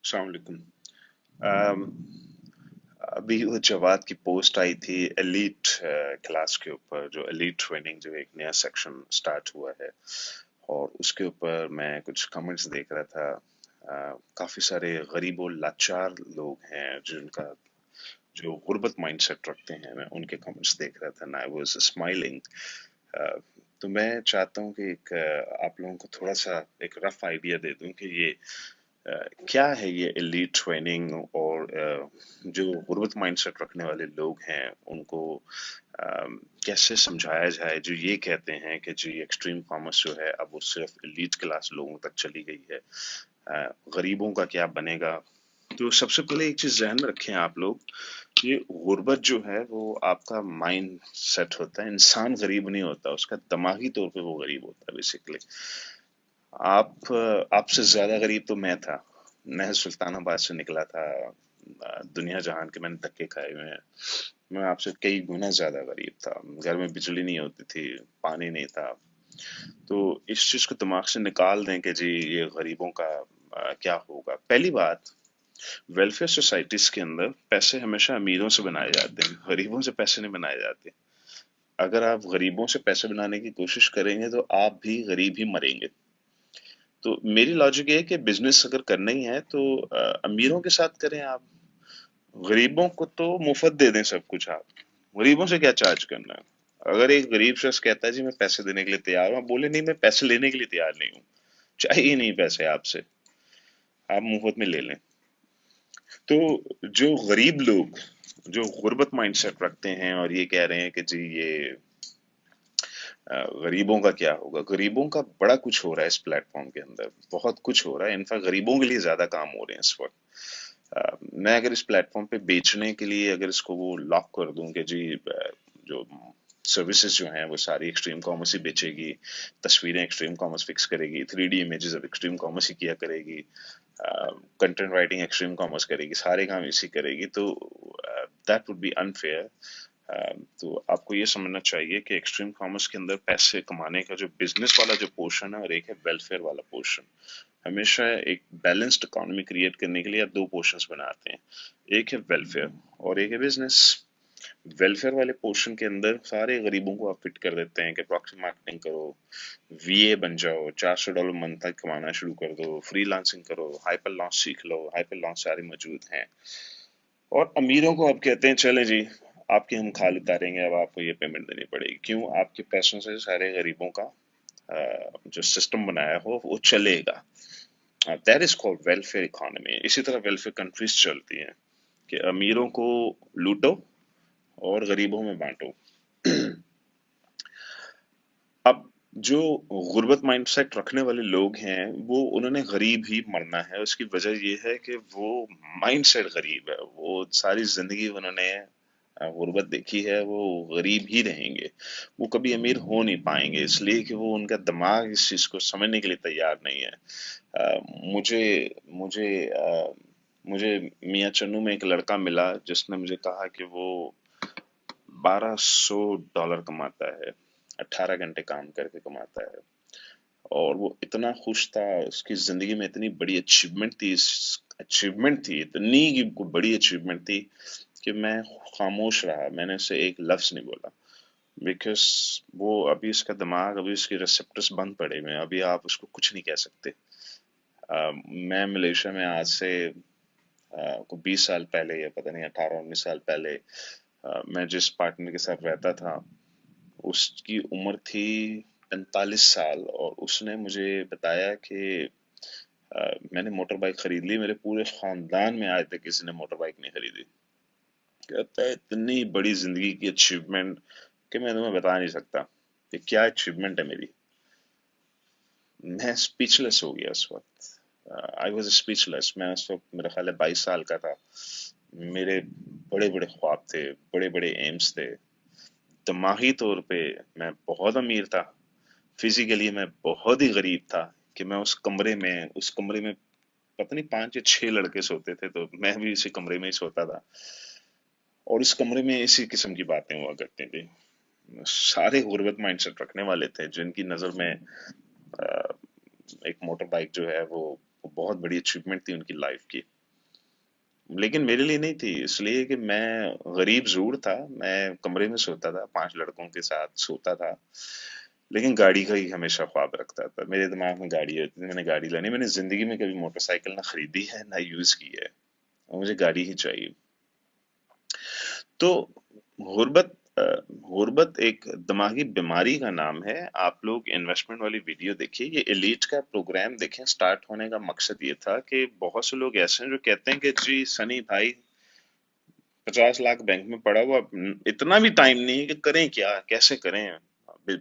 अस्सलाम वालेकुम। अम, अभी वो जवाद की पोस्ट आई थी एलीट क्लास के ऊपर, जो एलीट ट्रेनिंग, जो एक नया सेक्शन स्टार्ट हुआ है, और उसके ऊपर मैं कुछ कमेंट्स देख रहा था। काफी सारे गरीब और लाचार लोग हैं जिनका जो गुर्बत माइंडसेट रखते हैं, मैं उनके कमेंट्स देख रहा था, आई वाज स्माइलिंग। तो मैं चाहता हूँ कि आप लोगों को थोड़ा सा एक रफ आइडिया दे दूं कि ये अ, क्या है ये एलीट ट्रेनिंग, और जो गुर्बत माइंडसेट रखने वाले लोग हैं उनको कैसे समझाया जाए, जो ये कहते हैं कि जी एक्सट्रीम कॉमर्स जो है अब वो सिर्फ एलीट क्लास लोगों तक चली गई है, गरीबों का क्या बनेगा। तो सबसे पहले एक चीज ध्यान में रखें आप लोग, ये गुर्बत जो है वो आपका माइंड सेट होता है। इंसान गरीब नहीं होता, उसका दिमागी तौर पे वो गरीब होता है बेसिकली। आपसे ज्यादा गरीब तो मैं था। मैं सुल्तानाबाद से निकला था, दुनिया जहान के मैंने धक्के खाए हुए हैं। मैं आपसे कई गुना ज्यादा गरीब था। घर में बिजली नहीं होती थी, पानी नहीं था। तो इस चीज को दिमाग से निकाल दें कि जी ये गरीबों का क्या होगा। पहली बात, वेलफेयर सोसाइटीज के अंदर पैसे हमेशा अमीरों से बनाए जाते हैं, गरीबों से पैसे नहीं बनाए जाते। अगर आप गरीबों से पैसे बनाने की कोशिश करेंगे तो आप भी गरीब ही मरेंगे। तो मेरी लॉजिक ये है कि बिजनेस अगर करना ही है तो अमीरों के साथ करें आप। गरीबों को तो मुफ्त दे दें सब कुछ आप। गरीबों से क्या चार्ज करना है। अगर एक गरीब शख्स कहता है जी मैं पैसे देने के लिए तैयार हूं, आप बोले नहीं मैं पैसे लेने के लिए तैयार नहीं हूँ, चाहिए नहीं पैसे आपसे, आप मुफ्त में ले लें। तो जो गरीब लोग जो गुर्बत माइंडसेट रखते हैं और ये कह रहे हैं कि जी ये गरीबों का क्या होगा, गरीबों का बड़ा कुछ हो रहा है इस प्लेटफॉर्म के अंदर, बहुत कुछ हो रहा है। इनफैक्ट गरीबों के लिए ज्यादा काम हो रहे हैं इस वक्त। मैं अगर इस प्लेटफॉर्म पे बेचने के लिए अगर इसको वो लॉक कर दूं कि जी जो सर्विसेज जो हैं वो सारी एक्सट्रीम कॉमर्स ही बेचेगी, तस्वीरें एक्सट्रीम कॉमर्स फिक्स करेगी, 3D इमेजेस अब एक्सट्रीम कॉमर्स ही किया करेगी, कंटेंट राइटिंग एक्सट्रीम कॉमर्स करेगी, सारे काम इसी करेगी, तो दैट वुड बी अनफेयर। तो आपको ये समझना चाहिए कि एक्सट्रीम कॉमर्स के अंदर पैसे कमाने का जो बिजनेस वाला जो पोर्शन है और एक है वेलफेयर वाला पोर्शन। हमेशा एक बैलेंस्ड इकोनॉमी क्रिएट करने के लिए आप दो पोर्शंस बनाते हैं, एक है वेलफेयर और एक है बिजनेस। वेलफेयर वाले पोर्शन के अंदर सारे गरीबों को आप फिट कर देते हैं कि प्रॉक्सी मार्केटिंग करो, वीए बन जाओ, $400 मंथ तक कमाना शुरू कर दो, फ्रीलांसिंग करो, हाइपर लॉन्च सीख लो, हाइपर लॉन्च सारे मौजूद हैं। और अमीरों को आप कहते हैं चले जी आपके हम खाल उतारेंगे, अब आपको ये पेमेंट देनी पड़ेगी। क्यों? आपके पैसों से सारे गरीबों का जो सिस्टम बनाया हो वो चलेगा। That is called welfare economy. इसी तरह वेलफेयर कंट्रीज चलती हैं कि अमीरों को लूटो और गरीबों में बांटो। अब जो गुर्बत माइंडसेट रखने वाले लोग हैं वो उन्होंने गरीब ही मरना है। उसकी वजह ये है कि वो माइंडसेट गरीब है, वो सारी जिंदगी उन्होंने गुर्बत देखी है, वो गरीब ही रहेंगे। वो कभी अमीर हो नहीं पाएंगे इसलिए कि वो उनका दिमाग इस चीज को समझने के लिए तैयार नहीं है। मुझे मुझे मुझे मियाँ चन्नू में एक लड़का मिला जिसने मुझे कहा कि वो $1200 कमाता है, 18 घंटे काम करके कमाता है, और वो इतना खुश था। उसकी जिंदगी में इतनी बड़ी अचीवमेंट थी, इतनी की कोई बड़ी अचीवमेंट थी कि मैं खामोश रहा, मैंने उसे एक लफ्ज नहीं बोला। बिकॉज वो अभी उसका दिमाग, अभी उसके रिसेप्टर्स बंद पड़े हुए हैं, अभी आप उसको कुछ नहीं कह सकते। मैं मलेशिया में आज से को 20 साल पहले, या पता नहीं 18-19 साल पहले, मैं जिस पार्टनर के साथ रहता था उसकी उम्र थी 45 साल, और उसने मुझे बताया कि मैंने मोटर बाइक खरीद ली, मेरे पूरे खानदान में आज तक किसी ने मोटर बाइक नहीं खरीदी। कहता है इतनी बड़ी जिंदगी की अचीवमेंट कि मैं तुम्हें बता नहीं सकता कि क्या अचीवमेंट है मेरी। मैं स्पीचलेस हो गया उस वक्त। I was speechless. मैं उस वक्त, मेरा ख्याल है 22 साल का था। मेरे बड़े बड़े ख्वाब थे, बड़े बड़े एम्स थे। दिमागी तौर पे मैं बहुत अमीर था, फिजिकली मैं बहुत ही गरीब था। कि मैं उस कमरे में पता नहीं 5 या 6 लड़के सोते थे, तो मैं भी इसी कमरे में ही सोता था, और इस कमरे में इसी किस्म की बातें हुआ करती थी। सारे गुर्बत माइंडसेट रखने वाले थे जिनकी नजर में एक मोटर बाइक जो है वो वो बहुत बड़ी अचीवमेंट थी उनकी लाइफ की, लेकिन मेरे लिए नहीं थी, इसलिए कि मैं गरीब जरूर था, मैं कमरे में सोता था, 5 लड़कों के साथ सोता था, लेकिन गाड़ी का ही हमेशा ख्वाब रखता था, मेरे दिमाग में गाड़ी होती थी, मैंने गाड़ी लानी, मैंने जिंदगी में कभी मोटरसाइकिल ना खरीदी है ना यूज की है, और मुझे गाड़ी ही चाहिए। तो गुर्बत गुर्बत एक दिमागी बीमारी का नाम है। आप लोग इन्वेस्टमेंट वाली वीडियो देखिए, ये एलीट का प्रोग्राम देखें, स्टार्ट होने का मकसद ये था कि बहुत से लोग ऐसे हैं जो कहते हैं कि जी सनी भाई 50 लाख बैंक में पड़ा हुआ, इतना भी टाइम नहीं है कि करें क्या, कैसे करें,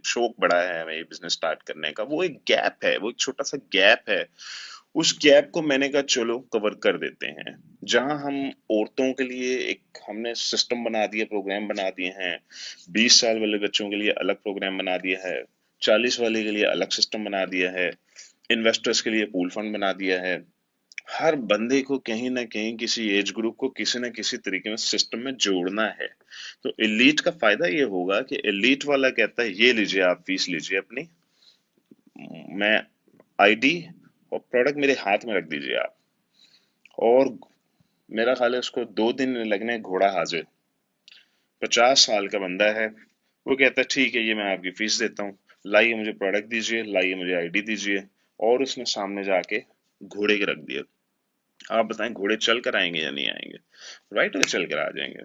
शौक बड़ा है हमें ये बिजनेस स्टार्ट करने का, वो एक गैप है, वो एक छोटा सा गैप है, उस गैप को मैंने कहा चलो कवर कर देते हैं। जहां हम औरतों के लिए एक हमने सिस्टम बना दिया, प्रोग्राम बना दिए हैं, 20 साल वाले बच्चों के लिए अलग प्रोग्राम बना दिया है, 40 वाले के लिए अलग सिस्टम बना दिया है, इन्वेस्टर्स के लिए पूल फंड बना दिया है, हर बंदे को कहीं ना कहीं किसी एज ग्रुप को किसी ना किसी तरीके में सिस्टम में जोड़ना है। तो एलीट का फायदा ये होगा कि एलीट वाला कहता है ये लीजिए आप फीस लीजिए अपनी, मैं आईडी और प्रोडक्ट मेरे हाथ में रख दीजिए आप, और मेरा ख्याल है उसको 2 दिन लगने घोड़ा हाजिर। 50 साल का बंदा है, वो कहता है ठीक है ये मैं आपकी फीस देता हूँ, लाइए मुझे प्रोडक्ट दीजिए, लाइए मुझे आईडी दीजिए, और उसने सामने जाके घोड़े के रख दिया। आप बताएं घोड़े चल कर आएंगे या नहीं आएंगे? राइट हो, चल कर आ जाएंगे।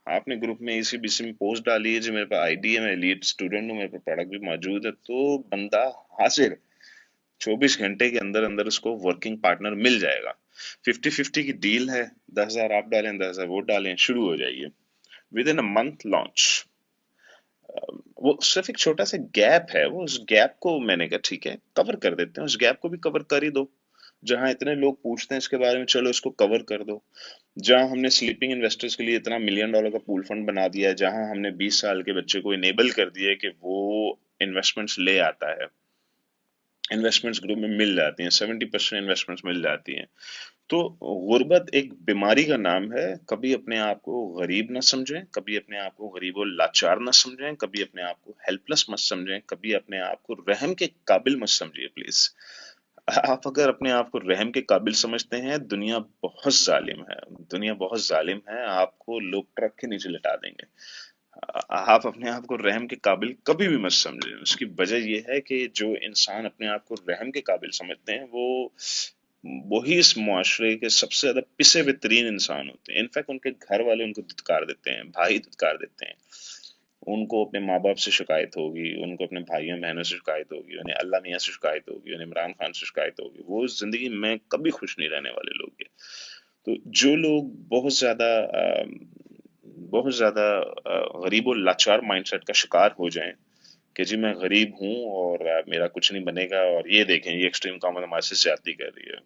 आपने ग्रुप में इसी बीसी में पोस्ट डाली है जी मेरे पास आईडी है, मैं एलीट स्टूडेंट हूँ, मेरे पास प्रोडक्ट भी मौजूद है, तो बंदा हाजिर, 24 घंटे के अंदर अंदर उसको वर्किंग पार्टनर मिल जाएगा। 50-50 की डील है, 10,000 आप डालें 10,000 वो डालें, शुरू हो जाइए, with in a month launch. वो सिर्फ एक छोटा सा गैप है, वो उस गैप को मैंने कहा ठीक है कवर कर देते हैं, उस गैप को भी कवर कर ही दो। जहां इतने लोग पूछते हैं इसके बारे में, चलो इसको कवर कर दो। जहां हमने स्लीपिंग इन्वेस्टर्स के लिए इतना $1 million का पूल फंड बना दिया है, जहां हमने 20 साल के बच्चे को इनेबल कर दिया है कि वो इन्वेस्टमेंट्स ले आता है, इन्वेस्टमेंट्स ग्रुप में मिल जाती हैं, 70% इन्वेस्टमेंट्स मिल जाती हैं। तो गुर्बत एक बीमारी का नाम है। कभी अपने आप को गरीब ना समझें, कभी अपने आप को गरीब और लाचार ना समझें, कभी अपने आप को हेल्पलेस मत समझें, कभी अपने आप को रहम के काबिल मत समझिए प्लीज। आप अगर अपने आप को रहम के काबिल समझते हैं, दुनिया बहुत जालिम है, दुनिया बहुत जालिम है, आपको लोग ट्रक के नीचे लिटा देंगे। आप अपने आप को रहम के काबिल कभी भी मत समझें। उसकी वजह यह है कि जो इंसान अपने आप को रहम के काबिल समझते हैं, वही इस मुआशरे के सबसे ज्यादा पिसे बेहतरीन इंसान होते हैं। इनफैक्ट उनके घर वाले उनको धिक्कार देते हैं, भाई धिक्कार देते हैं, उनको अपने माँ बाप से शिकायत होगी, उनको अपने भाइयों बहनों से शिकायत होगी, उन्हें अल्लाह मियाँ से शिकायत होगी, उन्हें इमरान खान से शिकायत होगी, वो जिंदगी में कभी खुश नहीं रहने वाले लोग हैं। तो जो लोग बहुत ज्यादा गरीब और लाचार माइंडसेट का शिकार हो जाएं कि जी मैं गरीब हूं और मेरा कुछ नहीं बनेगा, और ये देखें ये एक्सट्रीम कॉमर्स हमारे से ज्यादती कर रही है,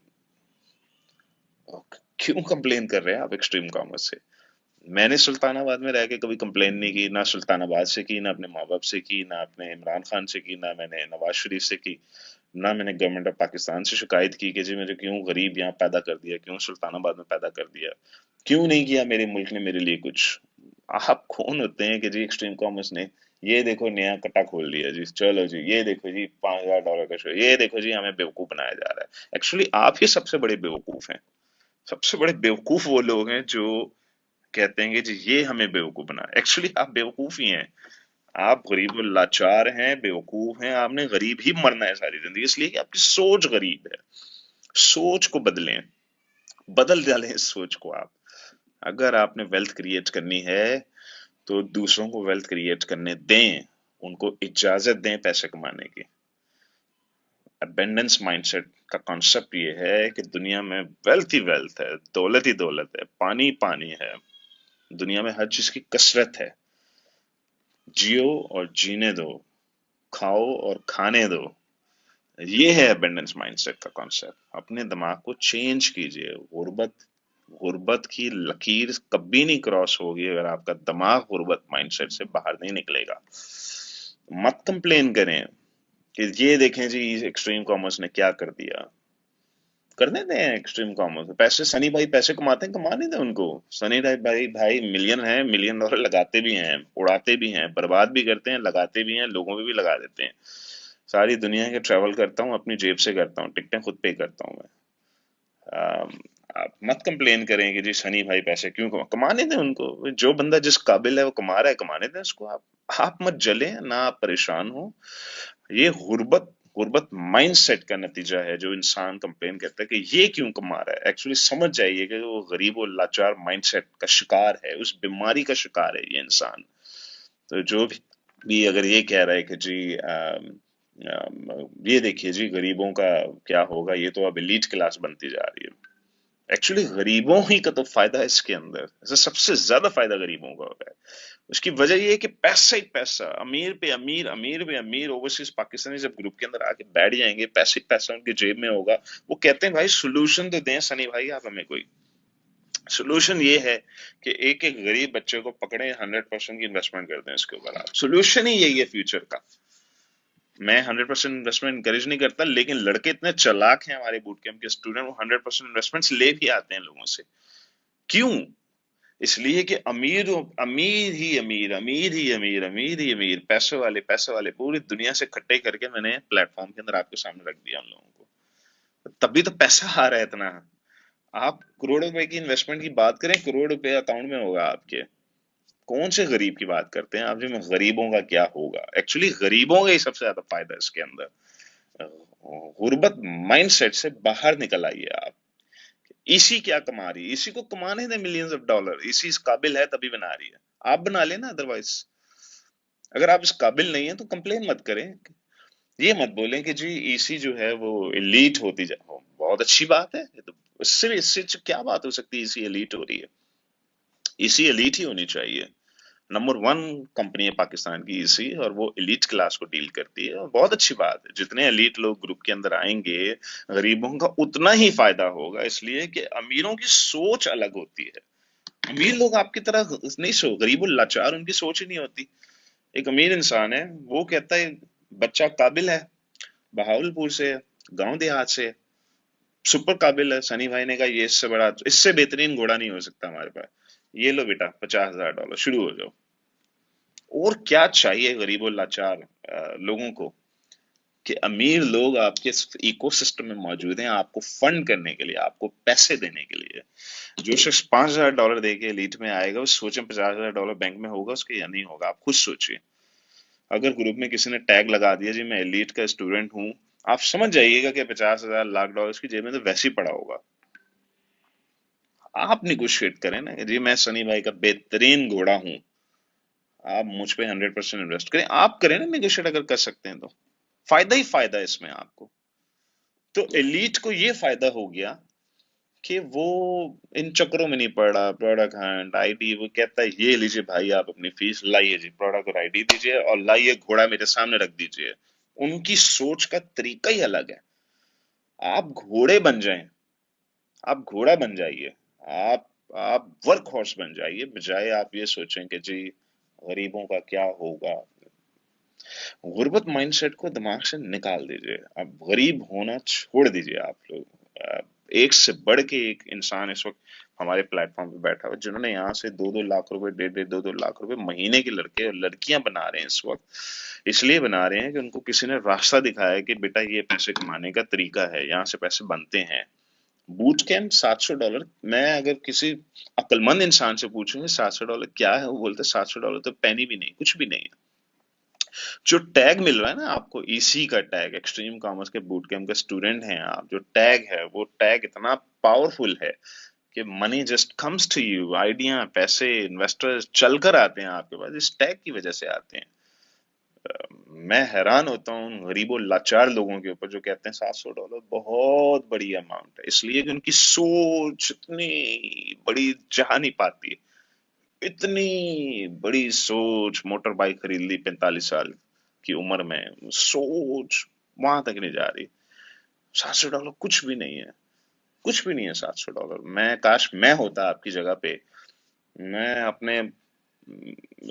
क्यों कंप्लेन कर रहे हैं आप एक्सट्रीम कॉमर्स से? मैंने सुल्तानाबाद में रह के कभी कंप्लेन नहीं की, ना सुल्तानाबाद से की, ना अपने माँ बाप से की, ना अपने इमरान खान से की, ना मैंने नवाज शरीफ से की, ना मैंने गवर्नमेंट ऑफ पाकिस्तान से शिकायत की कि जी मुझे क्यों गरीब यहाँ पैदा कर दिया, क्यों सुल्तानाबाद में पैदा कर दिया, क्यों नहीं किया मेरे मुल्क ने मेरे लिए कुछ। आप कौन होते हैं कि जी एक्सट्रीम कॉमर्स ने ये देखो नया कट्टा खोल लिया जी, चलो जी ये देखो जी $5,000 का शो, ये देखो जी हमें बेवकूफ बनाया जा रहा है। एक्चुअली आप ही सबसे बड़े बेवकूफ हैं। सबसे बड़े बेवकूफ वो लोग हैं जो कहते हैं कि जी ये हमें बेवकूफ बना, एक्चुअली आप बेवकूफ ही हैं। आप गरीब और लाचार हैं, बेवकूफ हैं, आपने गरीब ही मरना है सारी जिंदगी, इसलिए कि आपकी सोच गरीब है। सोच को बदलें, बदल डालें इस सोच को आप। अगर आपने वेल्थ क्रिएट करनी है तो दूसरों को वेल्थ क्रिएट करने दें, उनको इजाजत दें पैसे कमाने की। अबेंडेंस माइंडसेट का कॉन्सेप्ट ये है कि दुनिया में वेल्थ ही वेल्थ है, दौलत ही दौलत है, पानी ही पानी है, दुनिया में हर चीज की कसरत है, जियो और जीने दो, खाओ और खाने दो। ये है अबेंडेंस माइंडसेट का कॉन्सेप्ट। अपने दिमाग को चेंज कीजिए। गुर्बत गुर्बत की लकीर कभी नहीं क्रॉस होगी अगर आपका दिमाग गुर्बत माइंडसेट से बाहर नहीं निकलेगा। मत कंप्लेन करें कि ये देखें जी एक्सट्रीम कॉमर्स ने क्या कर दिया। करने दें एक्सट्रीम कॉमर्स, पैसे सनी भाई पैसे कमाते हैं, कमाने दें उनको। सनी भाई भाई मिलियन है, $1 million लगाते भी हैं, उड़ाते भी हैं, बर्बाद भी करते हैं, लगाते भी हैं, लोगों पे भी लगा देते हैं। सारी दुनिया के ट्रैवल करता हूँ, अपनी जेब से करता हूँ, टिकटें खुद पे करता हूँ मैं। अम, आप मत कंप्लेन करें कि जी सनी भाई पैसे क्यों कमाने दें उनको, जो बंदा जिस काबिल है वो कमा रहा है, कमाने दें उसको। आप मत जलें ना, आप परेशान हो। ये गुर्बत गुर्बत माइंडसेट का नतीजा है जो इंसान कंप्लेन करता है कि ये क्यों कमा रहा है। एक्चुअली समझ जाइए कि वो गरीब और लाचार माइंडसेट का शिकार है, उस बीमारी का शिकार है ये इंसान। तो जो भी अगर ये कह रहा है कि जी ये देखिए जी गरीबों का क्या होगा, ये तो अब एलीट क्लास बनती जा रही है। एक्चुअली गरीबों ही का तो फायदा है इसके अंदर, ऐसे सबसे ज्यादा फायदा गरीबों का होता है। उसकी वजह ये है कि पैसा ही पैसा, अमीर पे अमीर, अमीर पे अमीर ओवरसीज पाकिस्तानी जब ग्रुप के अंदर आके बैठ जाएंगे, पैसे ही पैसा उनकी जेब में होगा। वो कहते हैं भाई सोल्यूशन तो दें सनी भाई आप हमें कोई। सोल्यूशन ये है कि एक एक गरीब बच्चे को पकड़े, 100% की इन्वेस्टमेंट कर दें इसके ऊपर। आप सोल्यूशन ही यही है फ्यूचर का। मैं 100% इन्वेस्टमेंट इंकरेज नहीं करता, लेकिन लड़के इतने चालाक हैं हमारे बूट कैंप के स्टूडेंट, वो 100% इन्वेस्टमेंट्स ले भी आते हैं लोगों से। क्यों? इसलिए कि अमीर अमीर ही अमीर, अमीर ही अमीर, अमीर ही अमीर, पैसे वाले पूरी दुनिया से इकट्ठे करके मैंने प्लेटफॉर्म के अंदर आपके सामने रख दिया उन लोगों को। तभी तो पैसा आ रहा है इतना। आप करोड़ रुपए की इन्वेस्टमेंट की बात करें, करोड़ रुपए अकाउंट में होगा आपके। कौन से गरीब की बात करते हैं आप जी? में गरीबों का क्या होगा? एक्चुअली गरीबों का ही सबसे ज्यादा फायदा है इसके अंदर। गुर्बत माइंडसेट से बाहर निकल आइए आप। इसी क्या कमा रही है, इसी को कमाने दे मिलियंस ऑफ डॉलर, इसी इस काबिल है तभी बना रही है। आप बना लेना, अदरवाइज अगर आप इस काबिल नहीं है तो कंप्लेन मत करें। ये मत बोलें कि जी इसी जो है वो एलीट होती जा हो, बहुत अच्छी बात है ये तो। इससे क्या बात हो सकती है, इसी एलीट हो रही है? इसी एलीट ही होनी चाहिए। नंबर वन कंपनी है पाकिस्तान की इसी, और वो एलीट क्लास को डील करती है, और बहुत अच्छी बात है। जितने एलीट लोग ग्रुप के अंदर आएंगे, गरीबों का उतना ही फायदा होगा, इसलिए कि अमीरों की सोच अलग होती है। अमीर लोग आपकी तरह नहीं गरीब और लाचार उनकी सोच ही नहीं होती। एक अमीर इंसान है, वो कहता है बच्चा काबिल है, बहावलपुर से है, गांव देहात से है, सुपर काबिल है। सनी भाई ने कहा ये इससे बड़ा, इससे बेहतरीन घोड़ा नहीं हो सकता हमारे पास। ये लो बेटा $50,000, शुरू हो जाओ। और क्या चाहिए गरीब और लाचार लोगों को, कि अमीर लोग आपके इकोसिस्टम में मौजूद हैं आपको फंड करने के लिए, आपको पैसे देने के लिए। जो शख्स $5,000 दे के एलीट में आएगा, वो सोचे $50,000 बैंक में होगा उसके या नहीं होगा। आप खुद सोचिए। अगर ग्रुप में किसी ने टैग लगा दिया जी मैं एलीट का स्टूडेंट हूं, आप समझ जाइएगा कि 50,000 लाख डॉलर की जेब में तो वैसे ही पड़ा होगा। आप निगोशिएट करें ना जी, मैं सनी भाई का बेहतरीन घोड़ा हूं, आप मुझ पे 100% इन्वेस्ट करें। आप करें ना निगोशिएट, अगर कर सकते हैं तो फायदा ही फायदा है इसमें आपको। तो एलीट को ये फायदा हो गया कि वो इन चक्करों में नहीं पड़ रहा। प्रोडक्ट हंट, आईडी, वो कहता है ये लीजिए भाई आप अपनी फीस लाइए जी, प्रोडक्ट और आईडी दीजिए और लाइए घोड़ा मेरे सामने रख दीजिए। उनकी सोच का तरीका ही अलग है। आप घोड़े बन जाएं, आप घोड़ा बन जाइए। आप वर्क हॉर्स बन जाइए, बजाय आप ये सोचें कि जी गरीबों का क्या होगा। गुर्बत माइंडसेट को दिमाग से निकाल दीजिए। आप गरीब होना छोड़ दीजिए। आप लोग एक से बढ़ के एक इंसान इस वक्त हमारे प्लेटफॉर्म पे बैठा हुआ है, जिन्होंने यहाँ से 2-2 लाख रुपए, 1.5-1.5 2-2 लाख रुपए महीने के लड़के और लड़कियां बना रहे हैं इस वक्त। इसलिए बना रहे हैं कि उनको किसी ने रास्ता दिखाया है कि बेटा ये पैसे कमाने का तरीका है, यहाँ से पैसे बनते हैं। Boot camp $700। मैं अगर किसी अक्लमंद इंसान से पूछूंगी $700 क्या है, वो बोलते $700 तो पैनी भी नहीं, कुछ भी नहीं है। जो टैग मिल रहा है ना आपको, ईसी का टैग, एक्सट्रीम कॉमर्स के बूट कैंप का स्टूडेंट हैं आप, जो टैग है वो टैग इतना पावरफुल है कि money just comes to you. Idea, पैसे, इन्वेस्टर्स चलकर आते हैं आपके पास, इस टैग की वजह से आते हैं। मैं हैरान होता हूँ उन गरीबों लाचार लोगों के ऊपर जो कहते हैं $700 बहुत बड़ी अमाउंट है, इसलिए कि उनकी सोच इतनी बड़ी जा नहीं पाती। इतनी बड़ी सोच, मोटर बाइक खरीद ली 45 साल की उम्र में, सोच वहां तक नहीं जा रही। $700 कुछ भी नहीं है, कुछ भी नहीं है $700। मैं काश मैं होता आपकी जगह पे, मैं अपने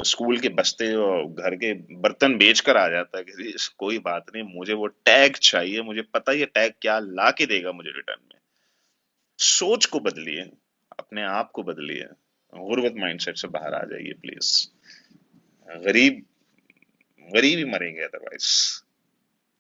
स्कूल के बस्ते और घर के बर्तन बेच कर आ जाता कि जी, कोई बात नहीं, मुझे वो टैग चाहिए, मुझे पता है ये टैग क्या ला के देगा मुझे रिटर्न में। सोच को बदलिए, अपने आप को बदलिए, गुर्बत माइंडसेट से बाहर आ जाइए प्लीज। गरीब गरीब ही मरेंगे अदरवाइज।